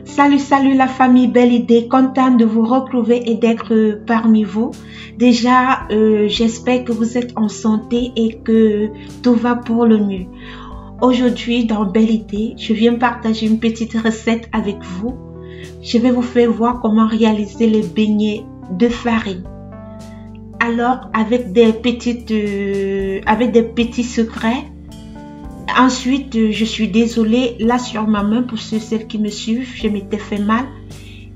Salut la famille Belle Idée, contente de vous retrouver et d'être parmi vous. Déjà, j'espère que vous êtes en santé et que tout va pour le mieux. Aujourd'hui, dans Belle Idée, je viens partager une petite recette avec vous. Je vais vous faire voir comment réaliser les beignets de farine. Alors, avec des petits secrets. Ensuite, je suis désolée, là sur ma main, pour celles qui me suivent, je m'étais fait mal.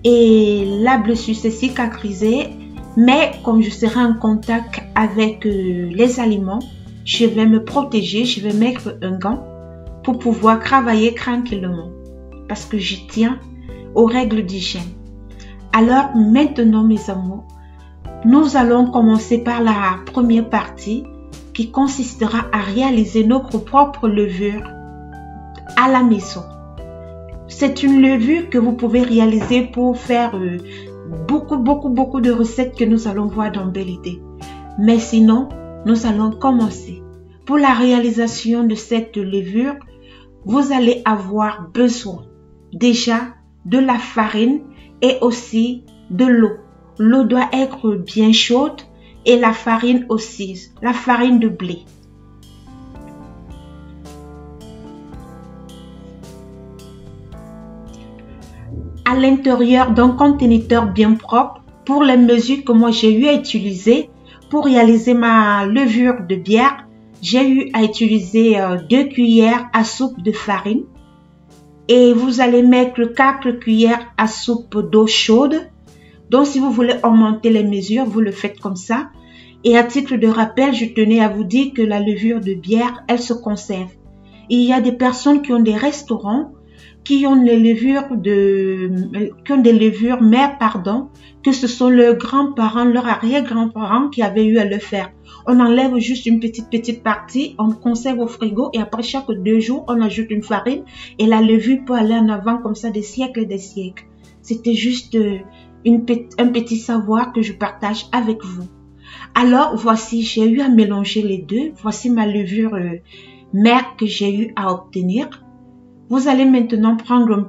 Et la blessure s'est cicatrisée. Mais comme je serai en contact avec les aliments, je vais me protéger, je vais mettre un gant pour pouvoir travailler tranquillement. Parce que je tiens aux règles d'hygiène. Alors maintenant, mes amours, nous allons commencer par la première partie qui consistera à réaliser notre propre levure à la maison. C'est une levure que vous pouvez réaliser pour faire beaucoup de recettes que nous allons voir dans Belle Idée. Mais sinon, nous allons commencer. Pour la réalisation de cette levure, vous allez avoir besoin déjà de la farine et aussi de l'eau. L'eau doit être bien chaude et la farine aussi, la farine de blé. À l'intérieur d'un conteneur bien propre, pour les mesures que moi j'ai eu à utiliser pour réaliser ma levure de bière, j'ai eu à utiliser 2 cuillères à soupe de farine et vous allez mettre 4 cuillères à soupe d'eau chaude. Donc, si vous voulez augmenter les mesures, vous le faites comme ça. Et à titre de rappel, je tenais à vous dire que la levure de bière, elle se conserve. Il y a des personnes qui ont des restaurants, qui ont des levures mères, que ce sont leurs grands-parents, leurs arrière-grands-parents qui avaient eu à le faire. On enlève juste une petite partie, on conserve au frigo et après chaque 2 jours, on ajoute une farine et la levure peut aller en avant comme ça des siècles et des siècles. C'était juste un petit savoir que je partage avec vous. Alors, voici, j'ai eu à mélanger les deux. Voici ma levure mère que j'ai eu à obtenir. Vous allez maintenant prendre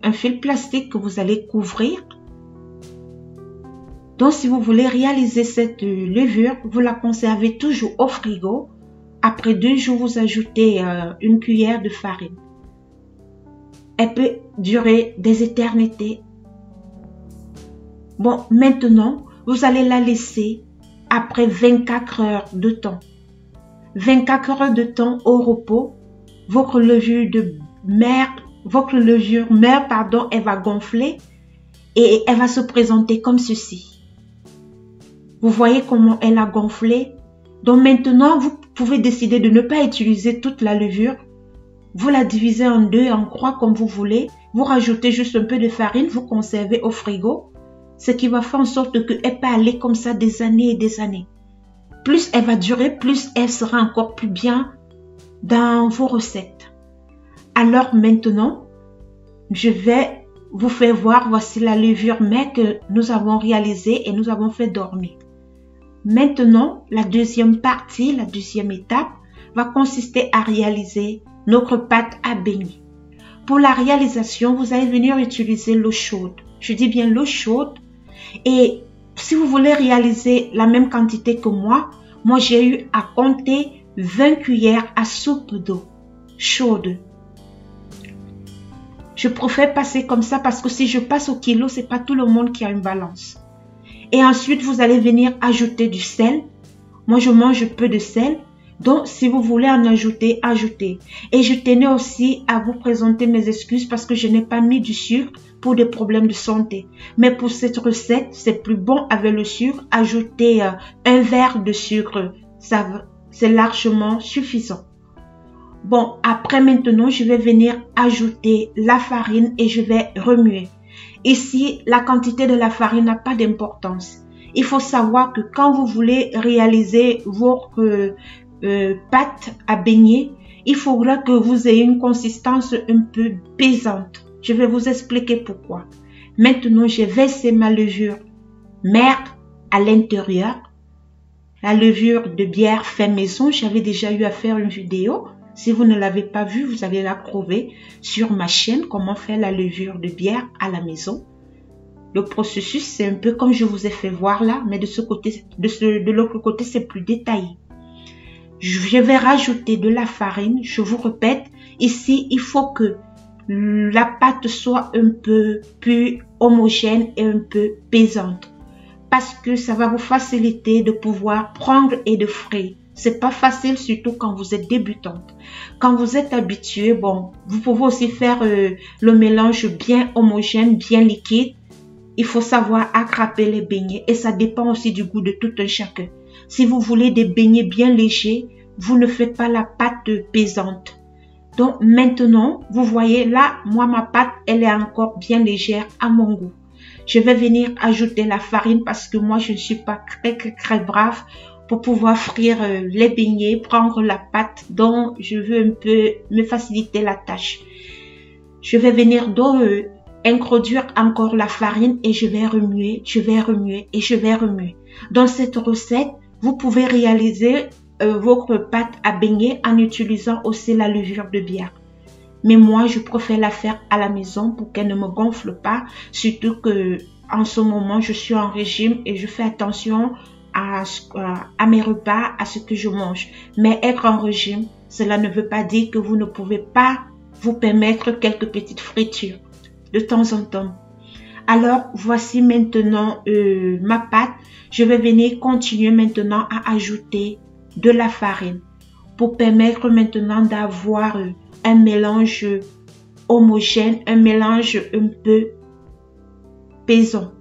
un fil plastique que vous allez couvrir. Donc, si vous voulez réaliser cette levure, vous la conservez toujours au frigo. Après 2 jours, vous ajoutez une cuillère de farine. Elle peut durer des éternités. Bon, maintenant, vous allez la laisser après 24 heures de temps. 24 heures de temps au repos. Votre levure mère, elle va gonfler et elle va se présenter comme ceci. Vous voyez comment elle a gonflé? Donc maintenant, vous pouvez décider de ne pas utiliser toute la levure. Vous la divisez en 2, en croix comme vous voulez. Vous rajoutez juste un peu de farine, vous conservez au frigo. Ce qui va faire en sorte qu'elle peut aller comme ça des années et des années. Plus elle va durer, plus elle sera encore plus bien dans vos recettes. Alors maintenant, je vais vous faire voir, voici la levure mère que nous avons réalisée et nous avons fait dormir. Maintenant, la deuxième partie, la deuxième étape, va consister à réaliser notre pâte à beignets. Pour la réalisation, vous allez venir utiliser l'eau chaude. Je dis bien l'eau chaude. Et si vous voulez réaliser la même quantité que moi j'ai eu à compter 20 cuillères à soupe d'eau chaude. Je préfère passer comme ça parce que si je passe au kilo, c'est pas tout le monde qui a une balance. Et ensuite, vous allez venir ajouter du sel. Moi, je mange peu de sel. Donc, si vous voulez en ajouter, ajoutez. Et je tenais aussi à vous présenter mes excuses parce que je n'ai pas mis du sucre pour des problèmes de santé. Mais pour cette recette, c'est plus bon avec le sucre. Ajoutez un verre de sucre. C'est largement suffisant. Bon, après maintenant, je vais venir ajouter la farine et je vais remuer. Ici, la quantité de la farine n'a pas d'importance. Il faut savoir que quand vous voulez réaliser votre pâte à beignets, il faudra que vous ayez une consistance un peu pesante. Je vais vous expliquer pourquoi. Maintenant, j'ai versé ma levure mère à l'intérieur. La levure de bière fait maison, j'avais déjà eu à faire une vidéo. Si vous ne l'avez pas vu, vous allez la trouver sur ma chaîne, comment faire la levure de bière à la maison. Le processus, c'est un peu comme je vous ai fait voir là, mais de l'autre côté, c'est plus détaillé. Je vais rajouter de la farine. Je vous répète, ici, il faut que la pâte soit un peu plus homogène et un peu pesante. Parce que ça va vous faciliter de pouvoir prendre et de frire. C'est pas facile, surtout quand vous êtes débutante. Quand vous êtes habitué, bon, vous pouvez aussi faire le mélange bien homogène, bien liquide. Il faut savoir attraper les beignets et ça dépend aussi du goût de tout un chacun. Si vous voulez des beignets bien légers, vous ne faites pas la pâte pesante. Donc maintenant, vous voyez là, moi ma pâte, elle est encore bien légère à mon goût. Je vais venir ajouter la farine parce que moi je ne suis pas très brave pour pouvoir frire les beignets, prendre la pâte dont je veux un peu me faciliter la tâche. Je vais venir donc introduire encore la farine et je vais remuer et je vais remuer. Dans cette recette, vous pouvez réaliser votre pâte à beignets en utilisant aussi la levure de bière. Mais moi, je préfère la faire à la maison pour qu'elle ne me gonfle pas. Surtout que en ce moment, je suis en régime et je fais attention à mes repas, à ce que je mange. Mais être en régime, cela ne veut pas dire que vous ne pouvez pas vous permettre quelques petites fritures de temps en temps. Alors, voici maintenant ma pâte. Je vais venir continuer maintenant à ajouter de la farine pour permettre maintenant d'avoir un mélange homogène, un mélange un peu pesant.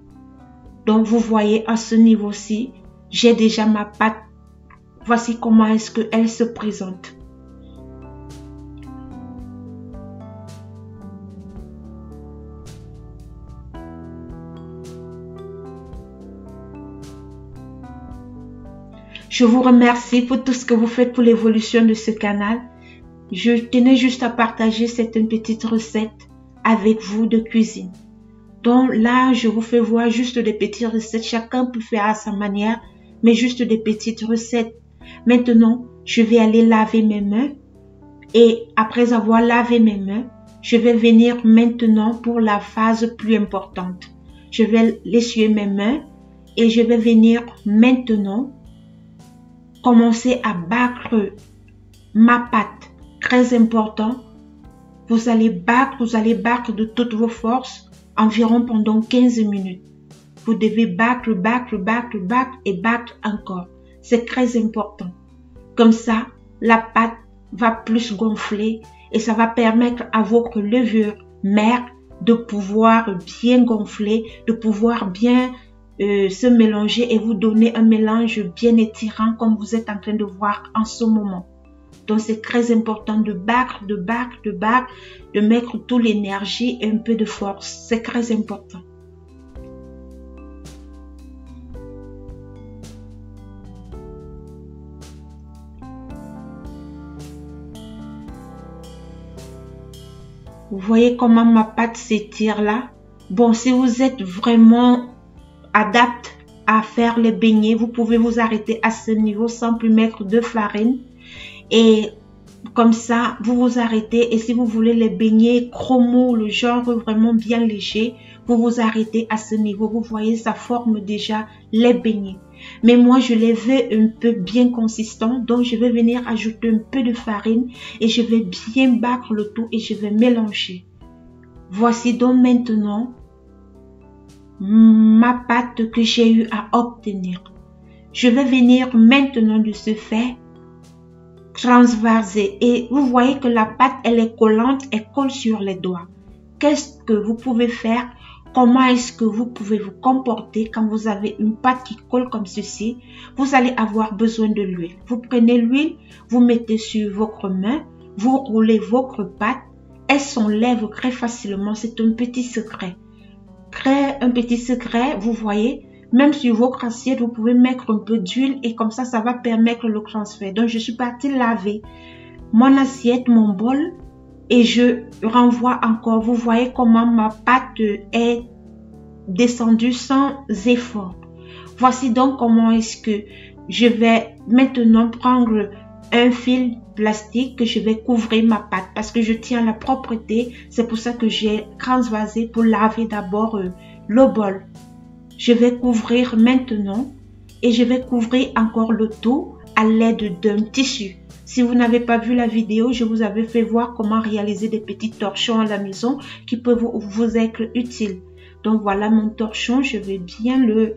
Donc, vous voyez à ce niveau-ci, j'ai déjà ma pâte. Voici comment est-ce qu'elle se présente. Je vous remercie pour tout ce que vous faites pour l'évolution de ce canal. Je tenais juste à partager cette petite recette avec vous de cuisine. Donc là, je vous fais voir juste des petites recettes. Chacun peut faire à sa manière, mais juste des petites recettes. Maintenant, je vais aller laver mes mains. Et après avoir lavé mes mains, je vais venir maintenant pour la phase plus importante. Je vais essuyer mes mains et je vais venir maintenant commencer à battre ma pâte. Très important, vous allez battre de toutes vos forces environ pendant 15 minutes. Vous devez battre et battre encore. C'est très important. Comme ça, la pâte va plus gonfler et ça va permettre à votre levure mère de pouvoir bien gonfler, de pouvoir bien se mélanger et vous donner un mélange bien étirant comme vous êtes en train de voir en ce moment. Donc c'est très important de battre, de mettre toute l'énergie et un peu de force. C'est très important. Vous voyez comment ma pâte s'étire là? Bon, si vous êtes vraiment adapte à faire les beignets, vous pouvez vous arrêter à ce niveau sans plus mettre de farine. Et comme ça, vous vous arrêtez. Et si vous voulez les beignets chromo, le genre vraiment bien léger, vous vous arrêtez à ce niveau. Vous voyez, ça forme déjà les beignets. Mais moi, je les veux un peu bien consistants. Donc, je vais venir ajouter un peu de farine et je vais bien battre le tout et je vais mélanger. Voici donc maintenant ma pâte que j'ai eu à obtenir. Je vais venir maintenant de ce fait transvaser et vous voyez que la pâte elle est collante, elle colle sur les doigts. Qu'est-ce que vous pouvez faire? Comment est-ce que vous pouvez vous comporter quand vous avez une pâte qui colle comme ceci? Vous allez avoir besoin de l'huile. Vous prenez l'huile, vous mettez sur votre main, vous roulez votre pâte, elle s'enlève très facilement. C'est un petit secret. Un petit secret, vous voyez, même sur votre assiette, vous pouvez mettre un peu d'huile et comme ça va permettre le transfert. Donc, je suis partie laver mon assiette, mon bol et je renvoie encore. Vous voyez comment ma pâte est descendue sans effort. Voici donc comment est-ce que je vais maintenant prendre un fil plastique que je vais couvrir ma pâte parce que je tiens à la propreté. C'est pour ça que j'ai transvasé pour laver d'abord le bol. Je vais couvrir maintenant et je vais couvrir encore le tout à l'aide d'un tissu. Si vous n'avez pas vu la vidéo, je vous avais fait voir comment réaliser des petits torchons à la maison qui peuvent vous être utiles. Donc voilà mon torchon, je vais bien le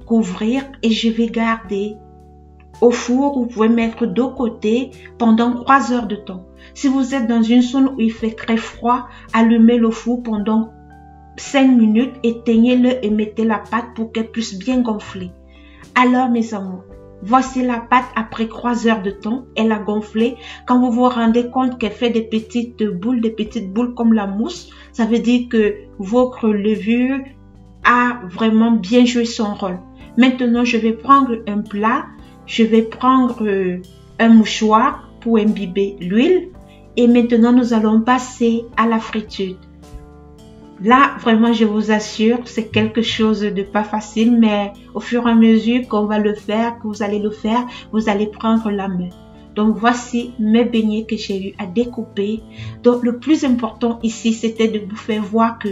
couvrir et je vais garder au four. Vous pouvez mettre de côté pendant 3 heures de temps. Si vous êtes dans une zone où il fait très froid, allumez le four pendant 5 minutes, éteignez-le et mettez la pâte pour qu'elle puisse bien gonfler. Alors mes amours, voici la pâte après 3 heures de temps. Elle a gonflé. Quand vous vous rendez compte qu'elle fait des petites boules comme la mousse, ça veut dire que votre levure a vraiment bien joué son rôle. Maintenant, je vais prendre un plat. Je vais prendre un mouchoir pour imbiber l'huile. Et maintenant, nous allons passer à la friture. Là, vraiment, je vous assure, c'est quelque chose de pas facile, mais au fur et à mesure qu'on va le faire, que vous allez le faire, vous allez prendre la main. Donc, voici mes beignets que j'ai eu à découper. Donc, le plus important ici, c'était de vous faire voir que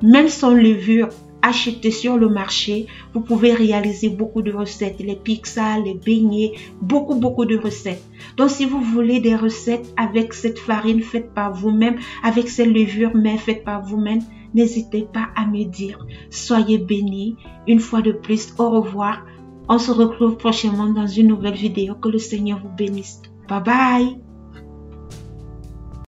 même sans levure achetée sur le marché, vous pouvez réaliser beaucoup de recettes. Les pizzas, les beignets, beaucoup de recettes. Donc, si vous voulez des recettes avec cette farine faite par vous-même, avec cette levure mais faite par vous-même, n'hésitez pas à me dire. Soyez bénis. Une fois de plus, au revoir. On se retrouve prochainement dans une nouvelle vidéo. Que le Seigneur vous bénisse. Bye bye.